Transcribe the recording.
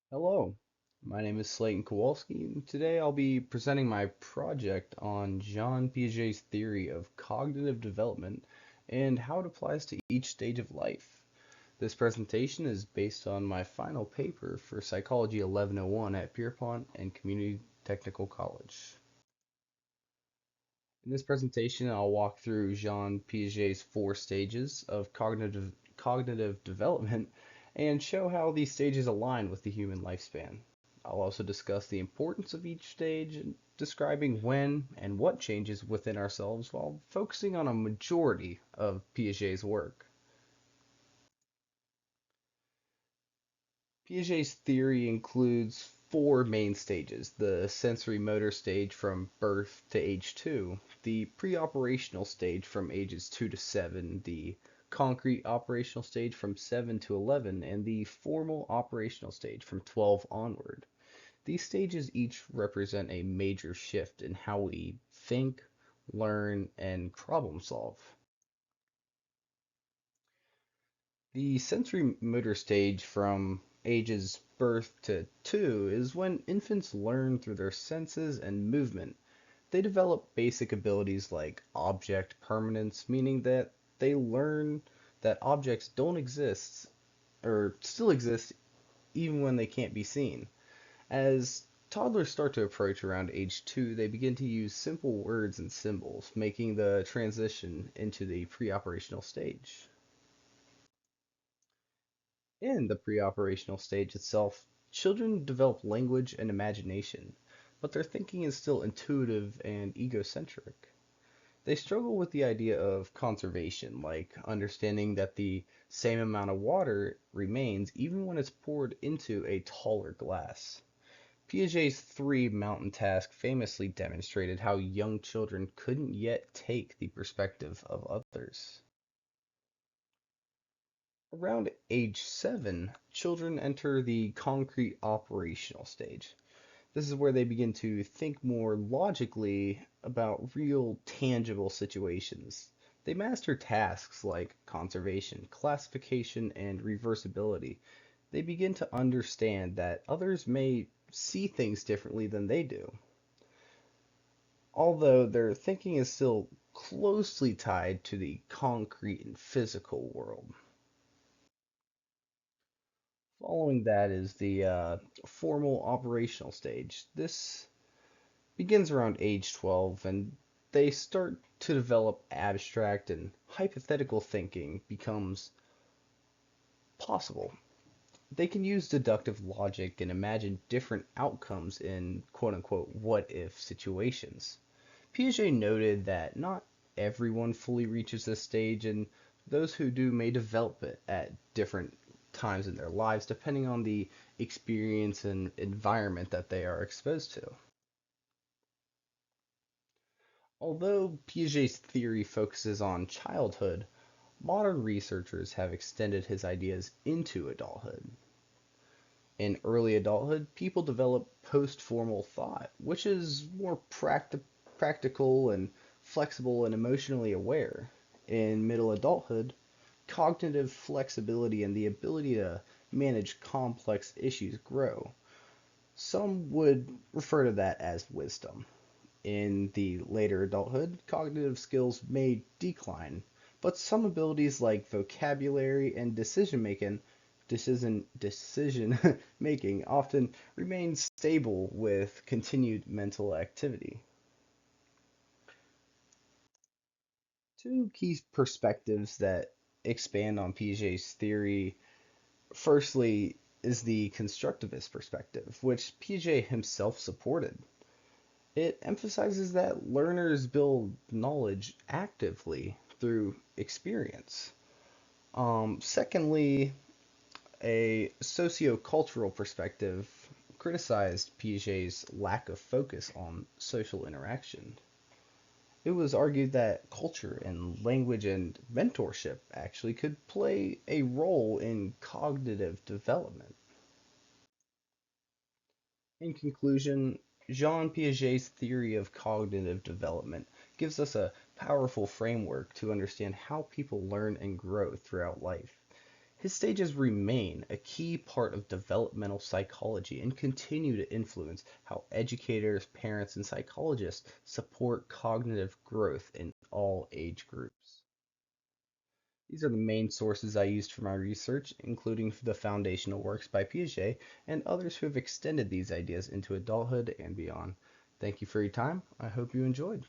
Hello, my name is Slayton Kowalski, and today I'll be presenting my project on Jean Piaget's theory of cognitive development and how it applies to each stage of life. This presentation is based on my final paper for Psychology 1101 at Pierpont and Community Technical College. In this presentation, I'll walk through Jean Piaget's four stages of cognitive development and show how these stages align with the human lifespan. I'll also discuss the importance of each stage and describing when and what changes within ourselves while focusing on a majority of Piaget's work. Piaget's theory includes four main stages: the sensory motor stage from birth to age 2, the pre-operational stage from ages 2 to 7, the concrete operational stage from 7 to 11, and the formal operational stage from 12 onward. These stages each represent a major shift in how we think, learn, and problem solve. The sensory motor stage from ages birth to 2 is when infants learn through their senses and movement. They develop basic abilities like object permanence, meaning that they learn that objects don't exist or still exist even when they can't be seen. As toddlers start to approach around age 2, they begin to use simple words and symbols, making the transition into the pre-operational stage. In the pre-operational stage itself, children develop language and imagination, but their thinking is still intuitive and egocentric. They struggle with the idea of conservation, like understanding that the same amount of water remains even when it's poured into a taller glass. Piaget's three mountain task famously demonstrated how young children couldn't yet take the perspective of others. Around age 7, children enter the concrete operational stage. This is where they begin to think more logically about real, tangible situations. They master tasks like conservation, classification, and reversibility. They begin to understand that others may see things differently than they do, although their thinking is still closely tied to the concrete and physical world. Following that is the formal operational stage. This begins around age 12, and they start to develop abstract and hypothetical thinking becomes possible. They can use deductive logic and imagine different outcomes in quote unquote what if situations. Piaget noted that not everyone fully reaches this stage, and those who do may develop it at different times in their lives depending on the experience and environment that they are exposed to. Although Piaget's theory focuses on childhood, modern researchers have extended his ideas into adulthood. In early adulthood, people develop post-formal thought, which is more practical and flexible and emotionally aware. In middle adulthood, cognitive flexibility and the ability to manage complex issues grow. Some would refer to that as wisdom. In the later adulthood, cognitive skills may decline, but some abilities like vocabulary and decision making often remain stable with continued mental activity. Two key perspectives that expand on Piaget's theory. Firstly, is the constructivist perspective, which Piaget himself supported. It emphasizes that learners build knowledge actively through experience. Secondly, a sociocultural perspective criticized Piaget's lack of focus on social interaction. It was argued that culture and language and mentorship actually could play a role in cognitive development. In conclusion, Jean Piaget's theory of cognitive development gives us a powerful framework to understand how people learn and grow throughout life. His stages remain a key part of developmental psychology and continue to influence how educators, parents, and psychologists support cognitive growth in all age groups. These are the main sources I used for my research, including the foundational works by Piaget and others who have extended these ideas into adulthood and beyond. Thank you for your time. I hope you enjoyed.